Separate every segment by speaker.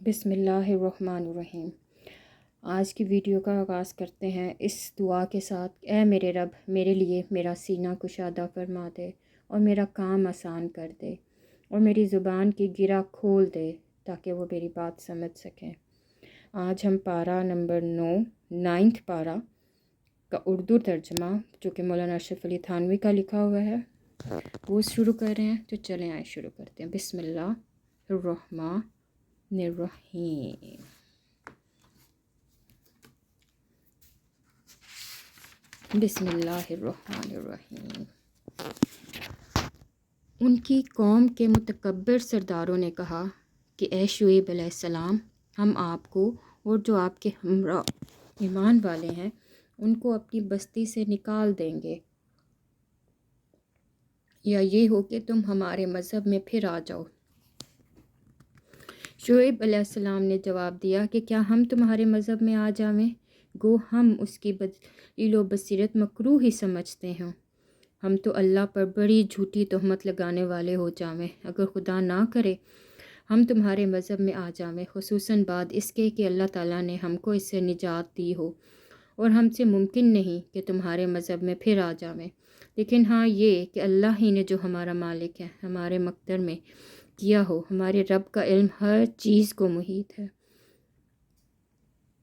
Speaker 1: بسم اللہ الرحمن الرحیم۔ آج کی ویڈیو کا آغاز کرتے ہیں اس دعا کے ساتھ۔ اے میرے رب، میرے لیے میرا سینہ کشادہ فرما دے اور میرا کام آسان کر دے اور میری زبان کی گرہ کھول دے تاکہ وہ میری بات سمجھ سکیں۔ آج ہم پارہ نمبر 9 پارہ کا اردو ترجمہ جو کہ مولانا اشرف علی تھانوی کا لکھا ہوا ہے وہ شروع کر رہے ہیں، تو چلیں آئے شروع کرتے ہیں۔ بسم اللہ الرحمن الرحیم۔ بسم اللہ الرحمن الرحیم۔ ان کی قوم کے متکبر سرداروں نے کہا کہ اے شعیب علیہ السلام، ہم آپ کو اور جو آپ کے ہمراہ ایمان والے ہیں ان کو اپنی بستی سے نکال دیں گے، یا یہ ہو کہ تم ہمارے مذہب میں پھر آ جاؤ۔ شعیب علیہ السلام نے جواب دیا کہ کیا ہم تمہارے مذہب میں آ جاویں؟ گو ہم اس کی دلیل و بصیرت مکروہ ہی سمجھتے ہیں۔ ہم تو اللہ پر بڑی جھوٹی تہمت لگانے والے ہو جاویں اگر خدا نہ کرے ہم تمہارے مذہب میں آ جاویں، خصوصاً بعد اس کے کہ اللہ تعالیٰ نے ہم کو اس سے نجات دی ہو، اور ہم سے ممکن نہیں کہ تمہارے مذہب میں پھر آ جاویں۔ لیکن ہاں یہ کہ اللہ ہی نے جو ہمارا مالک ہے ہمارے مقدر میں کیا ہو، ہمارے رب کا علم ہر چیز کو محیط ہے۔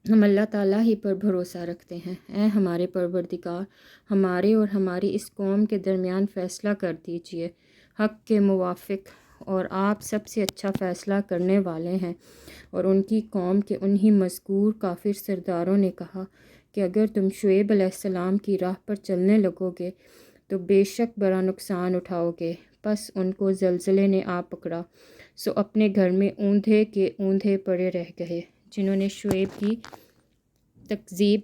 Speaker 1: ہم اللہ تعالیٰ ہی پر بھروسہ رکھتے ہیں۔ اے ہمارے پروردگار، ہمارے اور ہماری اس قوم کے درمیان فیصلہ کر دیجئے حق کے موافق، اور آپ سب سے اچھا فیصلہ کرنے والے ہیں۔ اور ان کی قوم کے انہی مذکور کافر سرداروں نے کہا کہ اگر تم شعیب علیہ السلام کی راہ پر چلنے لگو گے تو بے شک بڑا نقصان اٹھاؤ گے۔ پس ان کو زلزلے نے آ پکڑا، سو اپنے گھر میں اوندھے کے اوندھے پڑے رہ گئے۔ جنہوں نے شعیب کی تکذیب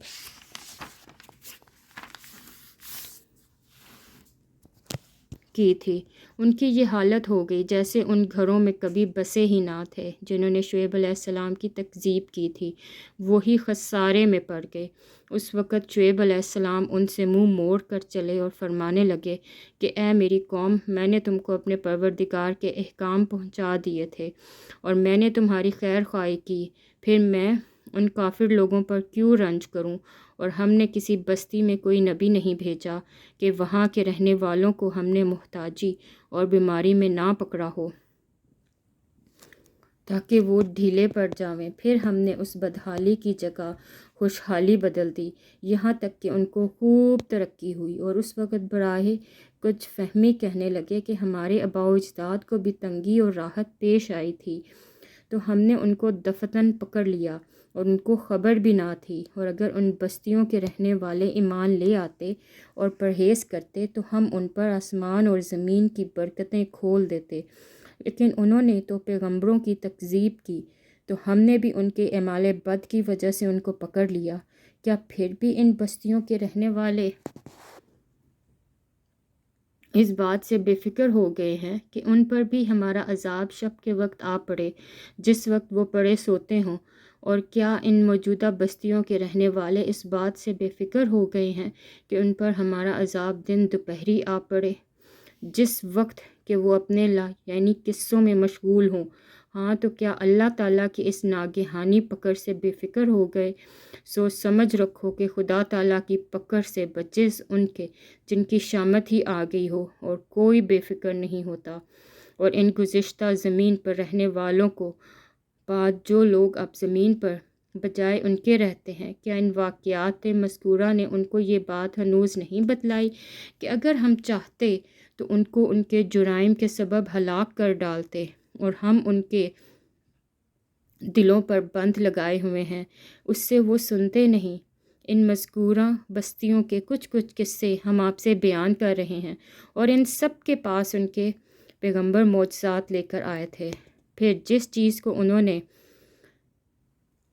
Speaker 1: کی تھی، ان کی یہ حالت ہو گئی جیسے ان گھروں میں کبھی بسے ہی نہ تھے۔ جنہوں نے شعیب علیہ السلام کی تکذیب کی تھی وہی خسارے میں پڑ گئے۔ اس وقت شعیب علیہ السلام ان سے منہ موڑ کر چلے اور فرمانے لگے کہ اے میری قوم، میں نے تم کو اپنے پروردگار کے احکام پہنچا دیے تھے اور میں نے تمہاری خیر خواہی کی، پھر میں ان کافر لوگوں پر کیوں رنج کروں؟ اور ہم نے کسی بستی میں کوئی نبی نہیں بھیجا کہ وہاں کے رہنے والوں کو ہم نے محتاجی اور بیماری میں نہ پکڑا ہو تاکہ وہ ڈھیلے پڑ جاویں۔ پھر ہم نے اس بدحالی کی جگہ خوشحالی بدل دی، یہاں تک کہ ان کو خوب ترقی ہوئی، اور اس وقت براہ کچھ فہمی کہنے لگے کہ ہمارے آباء و اجداد کو بھی تنگی اور راحت پیش آئی تھی، تو ہم نے ان کو دفتن پکڑ لیا اور ان کو خبر بھی نہ تھی۔ اور اگر ان بستیوں کے رہنے والے ایمان لے آتے اور پرہیز کرتے تو ہم ان پر آسمان اور زمین کی برکتیں کھول دیتے، لیکن انہوں نے تو پیغمبروں کی تکذیب کی، تو ہم نے بھی ان کے اعمال بد کی وجہ سے ان کو پکڑ لیا۔ کیا پھر بھی ان بستیوں کے رہنے والے اس بات سے بے فکر ہو گئے ہیں کہ ان پر بھی ہمارا عذاب شب کے وقت آ پڑے جس وقت وہ پڑے سوتے ہوں؟ اور کیا ان موجودہ بستیوں کے رہنے والے اس بات سے بے فکر ہو گئے ہیں کہ ان پر ہمارا عذاب دن دوپہری آ پڑے جس وقت کہ وہ اپنے یعنی قصوں میں مشغول ہوں؟ ہاں، تو کیا اللہ تعالیٰ کی اس ناگہانی پکڑ سے بے فکر ہو گئے؟ سو سمجھ رکھو کہ خدا تعالیٰ کی پکڑ سے بچس ان کے جن کی شامت ہی آ گئی ہو، اور کوئی بے فکر نہیں ہوتا۔ اور ان گزشتہ زمین پر رہنے والوں کو بعد جو لوگ اب زمین پر بجائے ان کے رہتے ہیں، کیا ان واقعات مذکورہ نے ان کو یہ بات ہنوز نہیں بتلائی کہ اگر ہم چاہتے تو ان کو ان کے جرائم کے سبب ہلاک کر ڈالتے، اور ہم ان کے دلوں پر بند لگائے ہوئے ہیں، اس سے وہ سنتے نہیں۔ ان مذکورہ بستیوں کے کچھ قصے ہم آپ سے بیان کر رہے ہیں، اور ان سب کے پاس ان کے پیغمبر معجزات لے کر آئے تھے۔ پھر جس چیز کو انہوں نے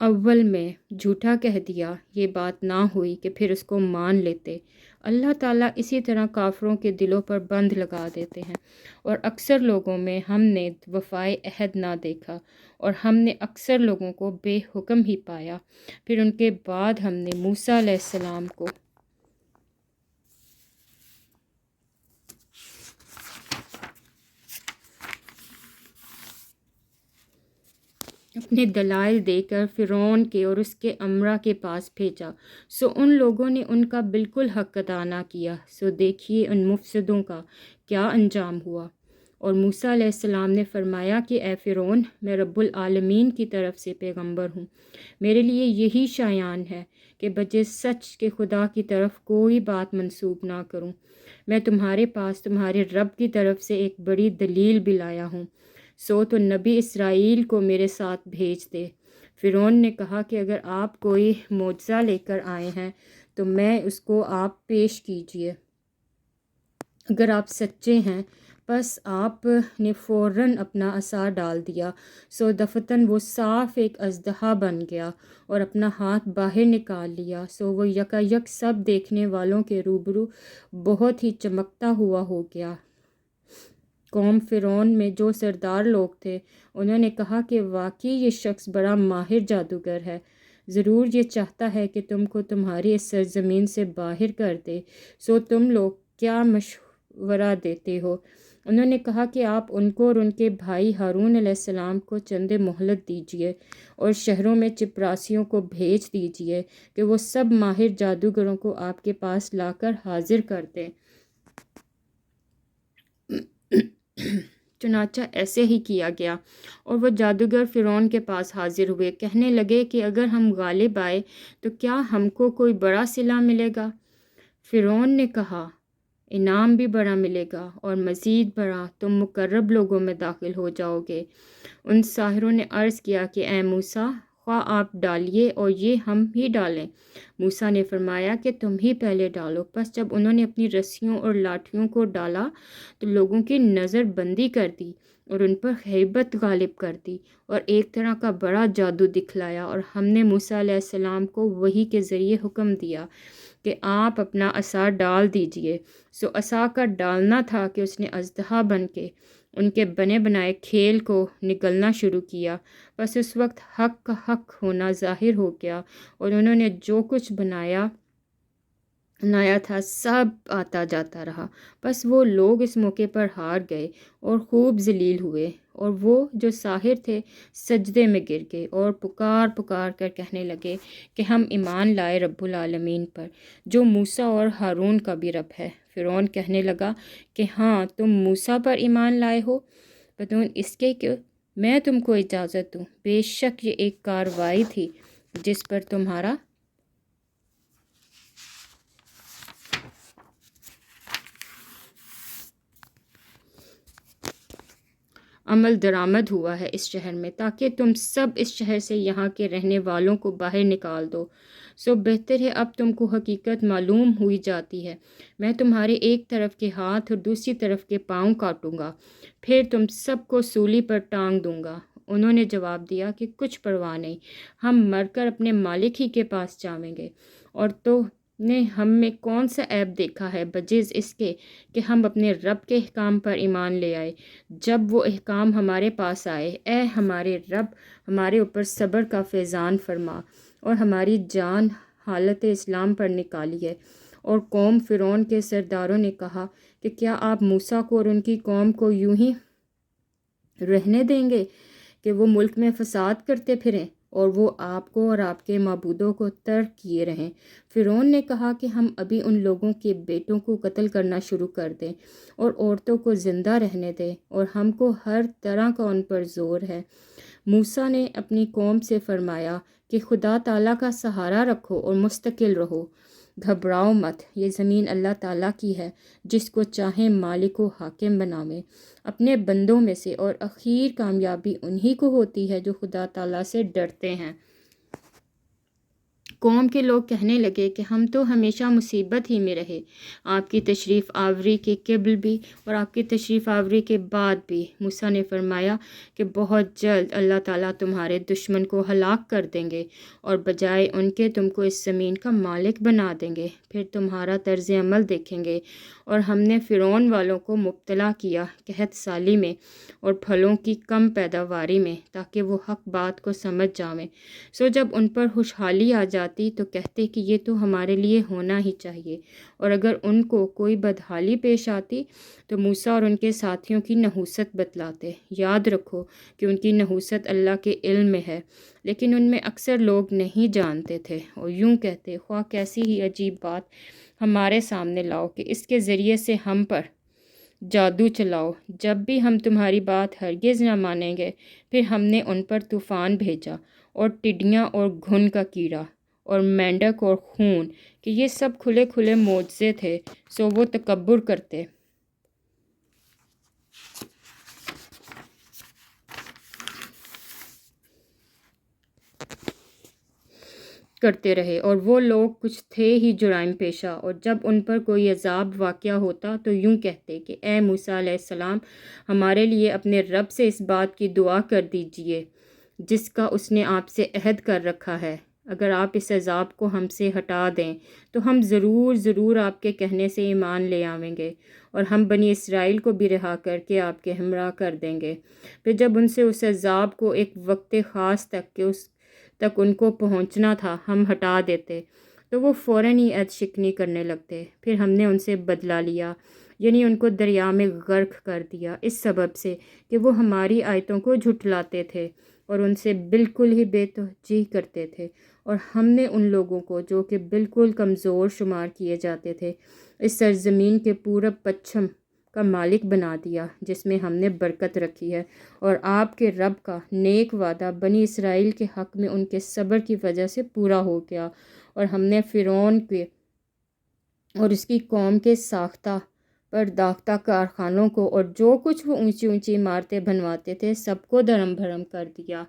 Speaker 1: اول میں جھوٹا کہہ دیا، یہ بات نہ ہوئی کہ پھر اس کو مان لیتے۔ اللہ تعالیٰ اسی طرح کافروں کے دلوں پر بند لگا دیتے ہیں، اور اکثر لوگوں میں ہم نے وفائے عہد نہ دیکھا، اور ہم نے اکثر لوگوں کو بے حکم ہی پایا۔ پھر ان کے بعد ہم نے موسیٰ علیہ السلام کو اپنے دلائل دے کر فرعون کے اور اس کے امرا کے پاس بھیجا، سو ان لوگوں نے ان کا بالکل حق ادا نہ کیا، سو دیکھیے ان مفسدوں کا کیا انجام ہوا۔ اور موسیٰ علیہ السلام نے فرمایا کہ اے فرعون، میں رب العالمین کی طرف سے پیغمبر ہوں، میرے لیے یہی شایان ہے کہ بجے سچ کے خدا کی طرف کوئی بات منسوب نہ کروں۔ میں تمہارے پاس تمہارے رب کی طرف سے ایک بڑی دلیل بھی لایا ہوں، سو تو نبی اسرائیل کو میرے ساتھ بھیج دے۔ فرعون نے کہا کہ اگر آپ کوئی معجزہ لے کر آئے ہیں تو میں اس کو آپ پیش کیجئے، اگر آپ سچے ہیں۔ پس آپ نے فوراً اپنا عصا ڈال دیا، سو دفتن وہ صاف ایک اژدہا بن گیا اور اپنا ہاتھ باہر نکال لیا، سو وہ یکایک سب دیکھنے والوں کے روبرو بہت ہی چمکتا ہوا ہو گیا۔ قوم فرعون میں جو سردار لوگ تھے انہوں نے کہا کہ واقعی یہ شخص بڑا ماہر جادوگر ہے، ضرور یہ چاہتا ہے کہ تم کو تمہاری اس سرزمین سے باہر کر دے، سو تم لوگ کیا مشورہ دیتے ہو؟ انہوں نے کہا کہ آپ ان کو اور ان کے بھائی ہارون علیہ السلام کو چند مہلت دیجیے اور شہروں میں چپراسیوں کو بھیج دیجیے کہ وہ سب ماہر جادوگروں کو آپ کے پاس لا کر حاضر کر دیں۔ چنانچہ ایسے ہی کیا گیا اور وہ جادوگر فرعون کے پاس حاضر ہوئے، کہنے لگے کہ اگر ہم غالب آئے تو کیا ہم کو کوئی بڑا صلہ ملے گا؟ فرعون نے کہا انعام بھی بڑا ملے گا اور مزید بڑا، تم مقرب لوگوں میں داخل ہو جاؤ گے۔ ان ساحروں نے عرض کیا کہ اے موسیٰ، خواہ آپ ڈالیے اور یہ ہم ہی ڈالیں۔ موسیٰ نے فرمایا کہ تم ہی پہلے ڈالو۔ پس جب انہوں نے اپنی رسیوں اور لاٹھیوں کو ڈالا تو لوگوں کی نظر بندی کر دی اور ان پر ہیبت غالب کر دی اور ایک طرح کا بڑا جادو دکھلایا، اور ہم نے موسیٰ علیہ السلام کو وحی کے ذریعے حکم دیا کہ آپ اپنا عصا ڈال دیجئے۔ سو عصا کا ڈالنا تھا کہ اس نے اژدہا بن کے ان کے بنے بنائے کھیل کو نگلنا شروع کیا۔ بس اس وقت حق کا حق ہونا ظاہر ہو گیا اور انہوں نے جو کچھ بنایا تھا سب آتا جاتا رہا۔ بس وہ لوگ اس موقع پر ہار گئے اور خوب ذلیل ہوئے، اور وہ جو ساحر تھے سجدے میں گر گئے اور پکار پکار کر کہنے لگے کہ ہم ایمان لائے رب العالمین پر، جو موسیٰ اور ہارون کا بھی رب ہے۔ فرعون کہنے لگا کہ ہاں تم موسیٰ پر ایمان لائے ہو، بدون اس کے کہ میں تم کو اجازت دوں، بے شک یہ ایک کارروائی تھی جس پر تمہارا عمل درآمد ہوا ہے اس شہر میں، تاکہ تم سب اس شہر سے یہاں کے رہنے والوں کو باہر نکال دو۔ سو بہتر ہے اب تم کو حقیقت معلوم ہوئی جاتی ہے، میں تمہارے ایک طرف کے ہاتھ اور دوسری طرف کے پاؤں کاٹوں گا، پھر تم سب کو سولی پر ٹانگ دوں گا۔ انہوں نے جواب دیا کہ کچھ پرواہ نہیں، ہم مر کر اپنے مالک ہی کے پاس جائیں گے، اور تو نے ہم میں کون سا عیب دیکھا ہے بجز اس کے کہ ہم اپنے رب کے احکام پر ایمان لے آئے۔ جب وہ احکام ہمارے پاس آئے، اے ہمارے رب، ہمارے اوپر صبر کا فیضان فرما اور ہماری جان حالت اسلام پر نکالی ہے۔ اور قوم فرعون کے سرداروں نے کہا کہ کیا آپ موسیٰ کو اور ان کی قوم کو یوں ہی رہنے دیں گے کہ وہ ملک میں فساد کرتے پھریں اور وہ آپ کو اور آپ کے معبودوں کو ترک کیے رہیں؟ فرعون نے کہا کہ ہم ابھی ان لوگوں کے بیٹوں کو قتل کرنا شروع کر دیں اور عورتوں کو زندہ رہنے دیں، اور ہم کو ہر طرح کا ان پر زور ہے۔ موسیٰ نے اپنی قوم سے فرمایا کہ خدا تعالیٰ کا سہارا رکھو اور مستقل رہو، گھبراؤ مت، یہ زمین اللہ تعالیٰ کی ہے، جس کو چاہیں مالک و حاکم بناویں اپنے بندوں میں سے، اور اخیر کامیابی انہی کو ہوتی ہے جو خدا تعالیٰ سے ڈرتے ہیں۔ قوم کے لوگ کہنے لگے کہ ہم تو ہمیشہ مصیبت ہی میں رہے، آپ کی تشریف آوری کے قبل بھی اور آپ کی تشریف آوری کے بعد بھی۔ موسیٰ نے فرمایا کہ بہت جلد اللہ تعالیٰ تمہارے دشمن کو ہلاک کر دیں گے اور بجائے ان کے تم کو اس زمین کا مالک بنا دیں گے، پھر تمہارا طرز عمل دیکھیں گے۔ اور ہم نے فرعون والوں کو مبتلا کیا قحط سالی میں اور پھلوں کی کم پیداواری میں، تاکہ وہ حق بات کو سمجھ جاویں۔ سو جب ان پر خوشحالی آ جاتی آتی تو کہتے کہ یہ تو ہمارے لیے ہونا ہی چاہیے، اور اگر ان کو کوئی بدحالی پیش آتی تو موسیٰ اور ان کے ساتھیوں کی نحوست بتلاتے۔ یاد رکھو کہ ان کی نحوست اللہ کے علم میں ہے، لیکن ان میں اکثر لوگ نہیں جانتے تھے، اور یوں کہتے خواہ کیسی ہی عجیب بات ہمارے سامنے لاؤ کہ اس کے ذریعے سے ہم پر جادو چلاؤ، جب بھی ہم تمہاری بات ہرگز نہ مانیں گے۔ پھر ہم نے ان پر طوفان بھیجا، اور ٹڈیاں اور گھن کا کیڑا اور مینڈک اور خون، کہ یہ سب کھلے کھلے معجزے تھے، سو وہ تکبر کرتے رہے، اور وہ لوگ کچھ تھے ہی جرائم پیشہ، اور جب ان پر کوئی عذاب واقع ہوتا تو یوں کہتے کہ اے موسیٰ علیہ السلام، ہمارے لیے اپنے رب سے اس بات کی دعا کر دیجئے جس کا اس نے آپ سے عہد کر رکھا ہے۔ اگر آپ اس عذاب کو ہم سے ہٹا دیں تو ہم ضرور آپ کے کہنے سے ایمان لے آویں گے، اور ہم بنی اسرائیل کو بھی رہا کر کے آپ کے ہمراہ کر دیں گے۔ پھر جب ان سے اس عذاب کو ایک وقت خاص تک ان کو پہنچنا تھا ہم ہٹا دیتے تو وہ فوراً ہی عہد شکنی کرنے لگتے۔ پھر ہم نے ان سے بدلہ لیا، یعنی ان کو دریا میں غرق کر دیا، اس سبب سے کہ وہ ہماری آیتوں کو جھٹلاتے تھے اور ان سے بالکل ہی بے توجہی کرتے تھے، اور ہم نے ان لوگوں کو جو کہ بالکل کمزور شمار کیے جاتے تھے اس سرزمین کے پورب پچھم کا مالک بنا دیا جس میں ہم نے برکت رکھی ہے، اور آپ کے رب کا نیک وعدہ بنی اسرائیل کے حق میں ان کے صبر کی وجہ سے پورا ہو گیا، اور ہم نے فرعون کے اور اس کی قوم کے ساختہ پرداختہ کارخانوں کو اور جو کچھ وہ اونچی اونچی عمارتیں بنواتے تھے سب کو دھرم بھرم کر دیا،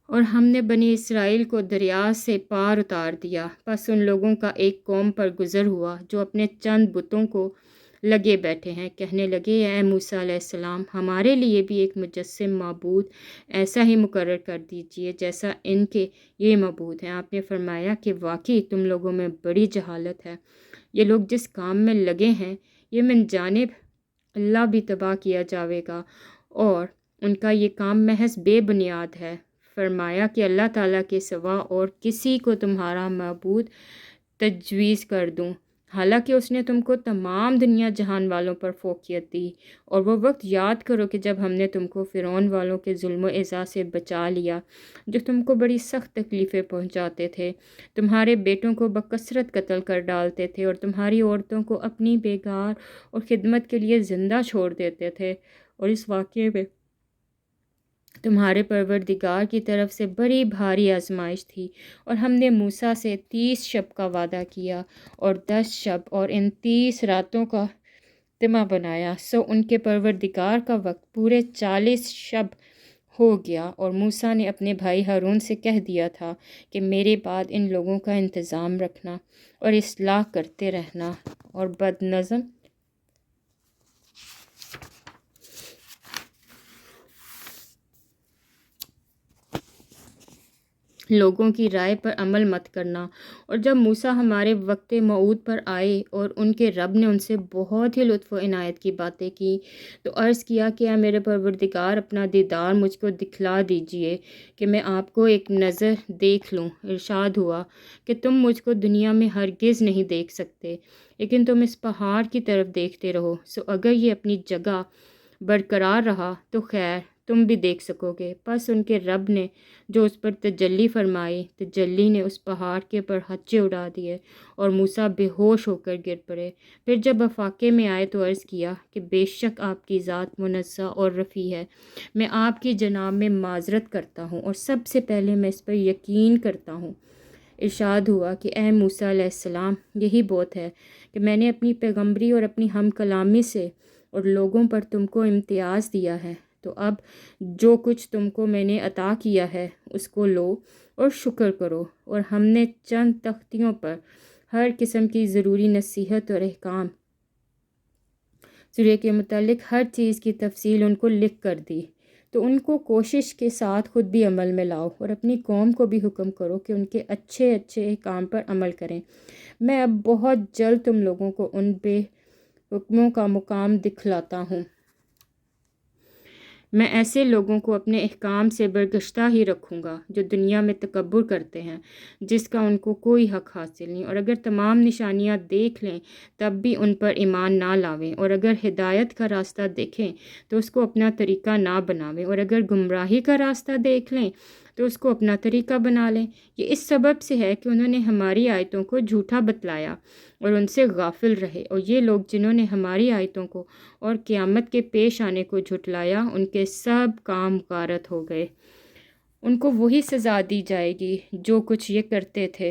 Speaker 1: اور ہم نے بنی اسرائیل کو دریا سے پار اتار دیا۔ پس ان لوگوں کا ایک قوم پر گزر ہوا جو اپنے چند بتوں کو لگے بیٹھے ہیں، کہنے لگے اے موسیٰ علیہ السلام، ہمارے لیے بھی ایک مجسم معبود ایسا ہی مقرر کر دیجئے جیسا ان کے یہ معبود ہیں۔ آپ نے فرمایا کہ واقعی تم لوگوں میں بڑی جہالت ہے، یہ لوگ جس کام میں لگے ہیں یہ من جانب اللہ بھی تباہ کیا جاوے گا، اور ان کا یہ کام محض بے بنیاد ہے۔ فرمایا کہ اللہ تعالیٰ کے سوا اور کسی کو تمہارا معبود تجویز کر دوں، حالانکہ اس نے تم کو تمام دنیا جہان والوں پر فوقیت دی، اور وہ وقت یاد کرو کہ جب ہم نے تم کو فرعون والوں کے ظلم و ایذا سے بچا لیا جو تم کو بڑی سخت تکلیفیں پہنچاتے تھے، تمہارے بیٹوں کو بکثرت قتل کر ڈالتے تھے، اور تمہاری عورتوں کو اپنی بیگار اور خدمت کے لیے زندہ چھوڑ دیتے تھے، اور اس واقعے میں تمہارے پروردگار کی طرف سے بڑی بھاری آزمائش تھی، اور ہم نے موسیٰ سے 30 شب کا وعدہ کیا اور 10 شب اور ان 30 راتوں کا اجتماع بنایا، سو ان کے پروردگار کا وقت پورے 40 شب ہو گیا، اور موسیٰ نے اپنے بھائی ہارون سے کہہ دیا تھا کہ میرے بعد ان لوگوں کا انتظام رکھنا اور اصلاح کرتے رہنا، اور بد نظم لوگوں کی رائے پر عمل مت کرنا۔ اور جب موسیٰ ہمارے وقت موعود پر آئے اور ان کے رب نے ان سے بہت ہی لطف و عنایت کی باتیں کی تو عرض کیا کہ اے میرے پروردگار، اپنا دیدار مجھ کو دکھلا دیجئے کہ میں آپ کو ایک نظر دیکھ لوں۔ ارشاد ہوا کہ تم مجھ کو دنیا میں ہرگز نہیں دیکھ سکتے، لیکن تم اس پہاڑ کی طرف دیکھتے رہو، سو اگر یہ اپنی جگہ برقرار رہا تو خیر تم بھی دیکھ سکو گے۔ پس ان کے رب نے جو اس پر تجلی فرمائی، تجلی نے اس پہاڑ کے پر ہچے اڑا دیے اور موسیٰ بے ہوش ہو کر گر پڑے۔ پھر جب افاقے میں آئے تو عرض کیا کہ بے شک آپ کی ذات منزہ اور رفیع ہے، میں آپ کی جناب میں معذرت کرتا ہوں اور سب سے پہلے میں اس پر یقین کرتا ہوں۔ ارشاد ہوا کہ اے موسیٰ علیہ السلام، یہی بات ہے کہ میں نے اپنی پیغمبری اور اپنی ہم کلامی سے اور لوگوں پر تم کو امتیاز دیا ہے، تو اب جو کچھ تم کو میں نے عطا کیا ہے اس کو لو اور شکر کرو۔ اور ہم نے چند تختیوں پر ہر قسم کی ضروری نصیحت اور احکام سورہ کے متعلق ہر چیز کی تفصیل ان کو لکھ کر دی، تو ان کو کوشش کے ساتھ خود بھی عمل میں لاؤ اور اپنی قوم کو بھی حکم کرو کہ ان کے اچھے اچھے احکام پر عمل کریں۔ میں اب بہت جلد تم لوگوں کو ان بے حکموں کا مقام دکھلاتا ہوں۔ میں ایسے لوگوں کو اپنے احکام سے برگشتہ ہی رکھوں گا جو دنیا میں تکبر کرتے ہیں، جس کا ان کو کوئی حق حاصل نہیں، اور اگر تمام نشانیاں دیکھ لیں تب بھی ان پر ایمان نہ لاویں، اور اگر ہدایت کا راستہ دیکھیں تو اس کو اپنا طریقہ نہ بناویں، اور اگر گمراہی کا راستہ دیکھ لیں تو اس کو اپنا طریقہ بنا لیں۔ یہ اس سبب سے ہے کہ انہوں نے ہماری آیتوں کو جھوٹا بتلایا اور ان سے غافل رہے، اور یہ لوگ جنہوں نے ہماری آیتوں کو اور قیامت کے پیش آنے کو جھٹلایا، ان کے سب کام غارت ہو گئے۔ ان کو وہی سزا دی جائے گی جو کچھ یہ کرتے تھے۔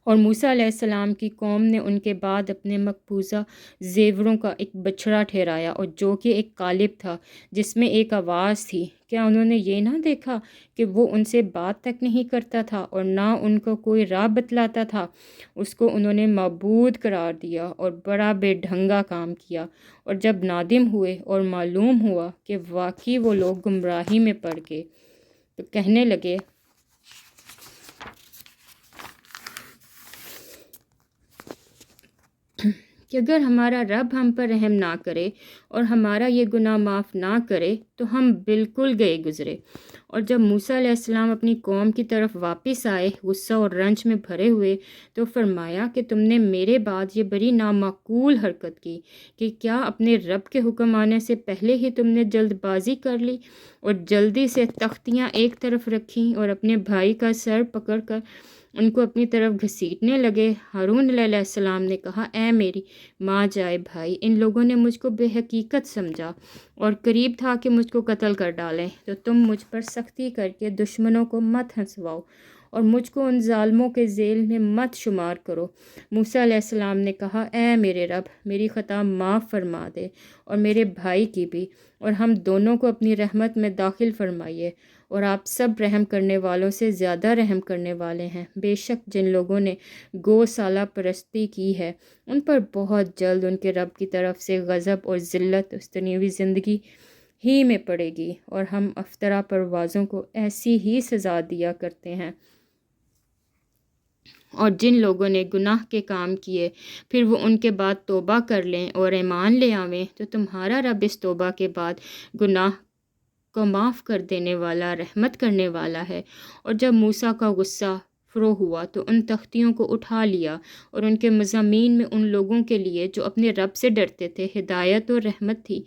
Speaker 1: اور موسیٰ علیہ السلام کی قوم نے ان کے بعد اپنے مقبوضہ زیوروں کا ایک بچھڑا ٹھہرایا، اور جو کہ ایک قالب تھا جس میں ایک آواز تھی۔ کیا انہوں نے یہ نہ دیکھا کہ وہ ان سے بات تک نہیں کرتا تھا اور نہ ان کو کوئی راہ بتلاتا تھا؟ اس کو انہوں نے معبود قرار دیا اور بڑا بے ڈھنگا کام کیا، اور جب نادم ہوئے اور معلوم ہوا کہ واقعی وہ لوگ گمراہی میں پڑ گئے تو کہنے لگے کہ اگر ہمارا رب ہم پر رحم نہ کرے اور ہمارا یہ گناہ معاف نہ کرے تو ہم بالکل گئے گزرے۔ اور جب موسیٰ علیہ السلام اپنی قوم کی طرف واپس آئے غصہ اور رنج میں بھرے ہوئے تو فرمایا کہ تم نے میرے بعد یہ بڑی نامعقول حرکت کی کہ کیا اپنے رب کے حکم آنے سے پہلے ہی تم نے جلد بازی کر لی اور جلدی سے تختیاں ایک طرف رکھیں اور اپنے بھائی کا سر پکڑ کر ان کو اپنی طرف گھسیٹنے لگے۔ ہارون علیہ السلام نے کہا، اے میری ماں جائے بھائی، ان لوگوں نے مجھ کو بے حقیقت سمجھا اور قریب تھا کہ مجھ کو قتل کر ڈالیں، تو تم مجھ پر سختی کر کے دشمنوں کو مت ہنسواؤ اور مجھ کو ان ظالموں کے ذیل میں مت شمار کرو۔ موسیٰ علیہ السلام نے کہا، اے میرے رب، میری خطا معاف فرما دے اور میرے بھائی کی بھی، اور ہم دونوں کو اپنی رحمت میں داخل فرمائیے، اور آپ سب رحم کرنے والوں سے زیادہ رحم کرنے والے ہیں۔ بے شک جن لوگوں نے گوسالہ پرستی کی ہے ان پر بہت جلد ان کے رب کی طرف سے غضب اور ذلت اس دنیاوی زندگی ہی میں پڑے گی، اور ہم افطرا پروازوں کو ایسی ہی سزا دیا کرتے ہیں۔ اور جن لوگوں نے گناہ کے کام کیے پھر وہ ان کے بعد توبہ کر لیں اور ایمان لے آویں تو تمہارا رب اس توبہ کے بعد گناہ کو معاف کر دینے والا، رحمت کرنے والا ہے۔ اور جب موسیٰ کا غصہ فرو ہوا تو ان تختیوں کو اٹھا لیا، اور ان کے مضامین میں ان لوگوں کے لیے جو اپنے رب سے ڈرتے تھے ہدایت اور رحمت تھی۔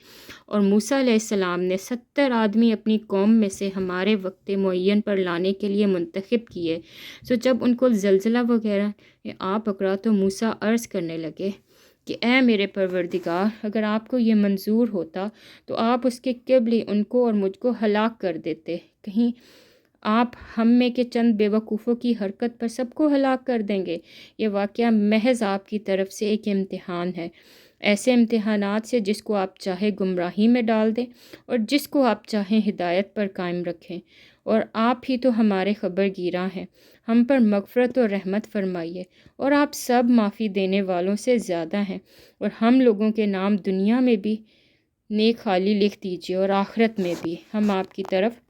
Speaker 1: اور موسیٰ علیہ السلام نے 70 آدمی اپنی قوم میں سے ہمارے وقت معین پر لانے کے لیے منتخب کیے۔ سو جب ان کو زلزلہ وغیرہ نے آ پکڑا تو موسیٰ عرض کرنے لگے کہ اے میرے پروردگار، اگر آپ کو یہ منظور ہوتا تو آپ اس کے قبل ہی ان کو اور مجھ کو ہلاک کر دیتے، کہیں آپ ہم میں کے چند بے وقوفوں کی حرکت پر سب کو ہلاک کر دیں گے۔ یہ واقعہ محض آپ کی طرف سے ایک امتحان ہے، ایسے امتحانات سے جس کو آپ چاہے گمراہی میں ڈال دیں اور جس کو آپ چاہیں ہدایت پر قائم رکھیں، اور آپ ہی تو ہمارے خبر گیراں ہیں۔ ہم پر مغفرت اور رحمت فرمائیے، اور آپ سب معافی دینے والوں سے زیادہ ہیں، اور ہم لوگوں کے نام دنیا میں بھی نیک خالی لکھ دیجیے اور آخرت میں بھی ہم آپ کی طرف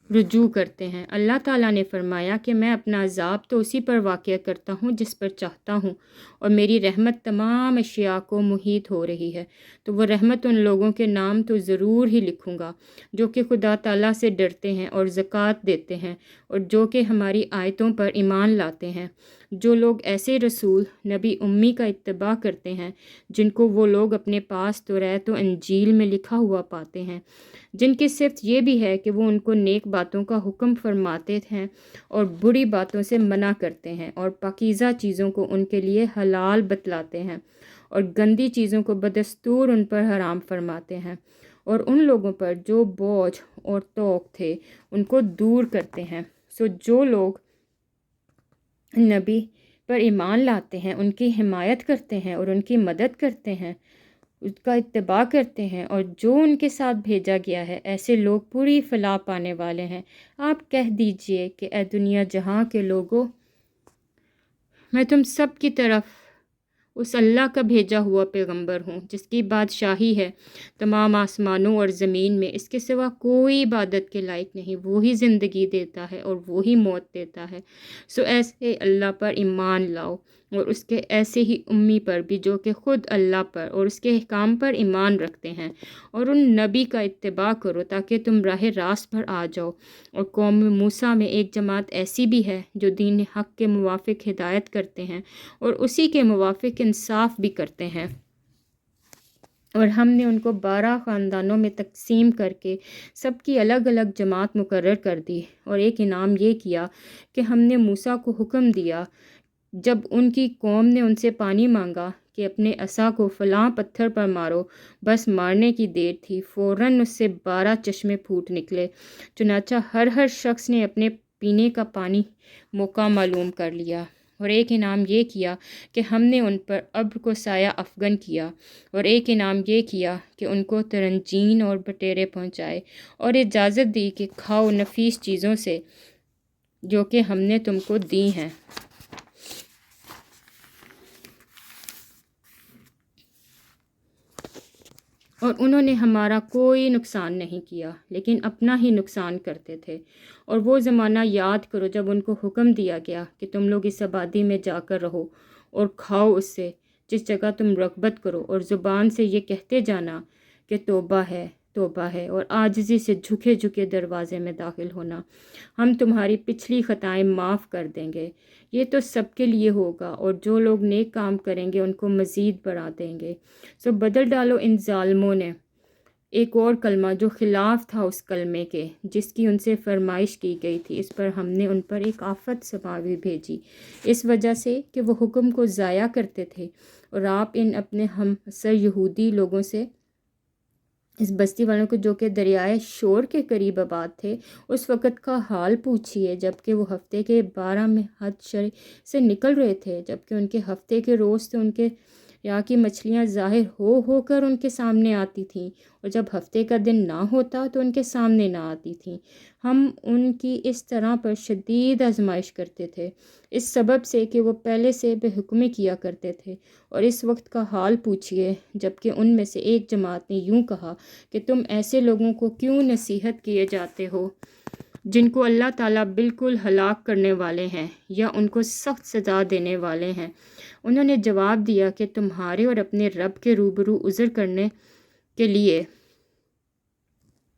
Speaker 1: رجوع کرتے ہیں۔ اللہ تعالیٰ نے فرمایا کہ میں اپنا عذاب تو اسی پر واقع کرتا ہوں جس پر چاہتا ہوں، اور میری رحمت تمام اشیاء کو محیط ہو رہی ہے۔ تو وہ رحمت ان لوگوں کے نام تو ضرور ہی لکھوں گا جو کہ خدا تعالیٰ سے ڈرتے ہیں اور زکوٰۃ دیتے ہیں، اور جو کہ ہماری آیتوں پر ایمان لاتے ہیں۔ جو لوگ ایسے رسول نبی امی کا اتباع کرتے ہیں جن کو وہ لوگ اپنے پاس توریت و انجیل میں لکھا ہوا پاتے ہیں، جن کی صفت یہ بھی ہے کہ وہ ان کو نیک باتوں کا حکم فرماتے ہیں اور بری باتوں سے منع کرتے ہیں، اور پاکیزہ چیزوں کو ان کے لیے حلال بتلاتے ہیں اور گندی چیزوں کو بدستور ان پر حرام فرماتے ہیں، اور ان لوگوں پر جو بوجھ اور توق تھے ان کو دور کرتے ہیں۔ سو جو لوگ نبی پر ایمان لاتے ہیں ان کی حمایت کرتے ہیں اور ان کی مدد کرتے ہیں، اس کا اتباع کرتے ہیں، اور جو ان کے ساتھ بھیجا گیا ہے، ایسے لوگ پوری فلاح پانے والے ہیں۔ آپ کہہ دیجئے کہ اے دنیا جہاں کے لوگوں، میں تم سب کی طرف اس اللہ کا بھیجا ہوا پیغمبر ہوں جس کی بادشاہی ہے تمام آسمانوں اور زمین میں، اس کے سوا کوئی عبادت کے لائق نہیں، وہی زندگی دیتا ہے اور وہی موت دیتا ہے۔ سو ایسے اللہ پر ایمان لاؤ، اور اس کے ایسے ہی امی پر بھی جو کہ خود اللہ پر اور اس کے احکام پر ایمان رکھتے ہیں، اور ان نبی کا اتباع کرو تاکہ تم راہ راست پر آ جاؤ۔ اور قوم موسیٰ میں ایک جماعت ایسی بھی ہے جو دین حق کے موافق ہدایت کرتے ہیں اور اسی کے موافق انصاف بھی کرتے ہیں۔ اور ہم نے ان کو 12 خاندانوں میں تقسیم کر کے سب کی الگ الگ جماعت مقرر کر دی، اور ایک انعام یہ کیا کہ ہم نے موسیٰ کو حکم دیا جب ان کی قوم نے ان سے پانی مانگا کہ اپنے عصا کو فلاں پتھر پر مارو، بس مارنے کی دیر تھی، فوراً اس سے 12 چشمے پھوٹ نکلے۔ چنانچہ ہر شخص نے اپنے پینے کا پانی موقع معلوم کر لیا۔ اور ایک انعام یہ کیا کہ ہم نے ان پر ابر کو سایہ افغن کیا، اور ایک انعام یہ کیا کہ ان کو ترنجین اور بٹیرے پہنچائے، اور اجازت دی کہ کھاؤ نفیس چیزوں سے جو کہ ہم نے تم کو دی ہیں۔ اور انہوں نے ہمارا کوئی نقصان نہیں کیا لیکن اپنا ہی نقصان کرتے تھے۔ اور وہ زمانہ یاد کرو جب ان کو حکم دیا گیا کہ تم لوگ اس آبادی میں جا کر رہو اور کھاؤ اس سے جس جگہ تم رغبت کرو، اور زبان سے یہ کہتے جانا کہ توبہ ہے توبہ ہے، اور عاجزی سے جھکے جھکے دروازے میں داخل ہونا، ہم تمہاری پچھلی خطائیں معاف کر دیں گے۔ یہ تو سب کے لیے ہوگا، اور جو لوگ نیک کام کریں گے ان کو مزید بڑھا دیں گے۔ سو بدل ڈالو ان ظالموں نے ایک اور کلمہ جو خلاف تھا اس کلمے کے جس کی ان سے فرمائش کی گئی تھی، اس پر ہم نے ان پر ایک آفت سماوی بھیجی، اس وجہ سے کہ وہ حکم کو ضائع کرتے تھے۔ اور آپ ان اپنے ہم عصر یہودی لوگوں سے، اس بستی والوں کو جو کہ دریائے شور کے قریب آباد تھے، اس وقت کا حال پوچھیے جب کہ وہ ہفتے کے 12 میں حد شرع سے نکل رہے تھے، جب کہ ان کے ہفتے کے روز سے ان کے یہاں کی مچھلیاں ظاہر ہو کر ان کے سامنے آتی تھیں، اور جب ہفتے کا دن نہ ہوتا تو ان کے سامنے نہ آتی تھیں۔ ہم ان کی اس طرح پر شدید آزمائش کرتے تھے، اس سبب سے کہ وہ پہلے سے بے حکمی کیا کرتے تھے۔ اور اس وقت کا حال پوچھیے جب کہ ان میں سے ایک جماعت نے یوں کہا کہ تم ایسے لوگوں کو کیوں نصیحت کیے جاتے ہو جن کو اللہ تعالیٰ بالکل ہلاک کرنے والے ہیں یا ان کو سخت سزا دینے والے ہیں۔ انہوں نے جواب دیا کہ تمہارے اور اپنے رب کے روبرو عذر کرنے کے لیے،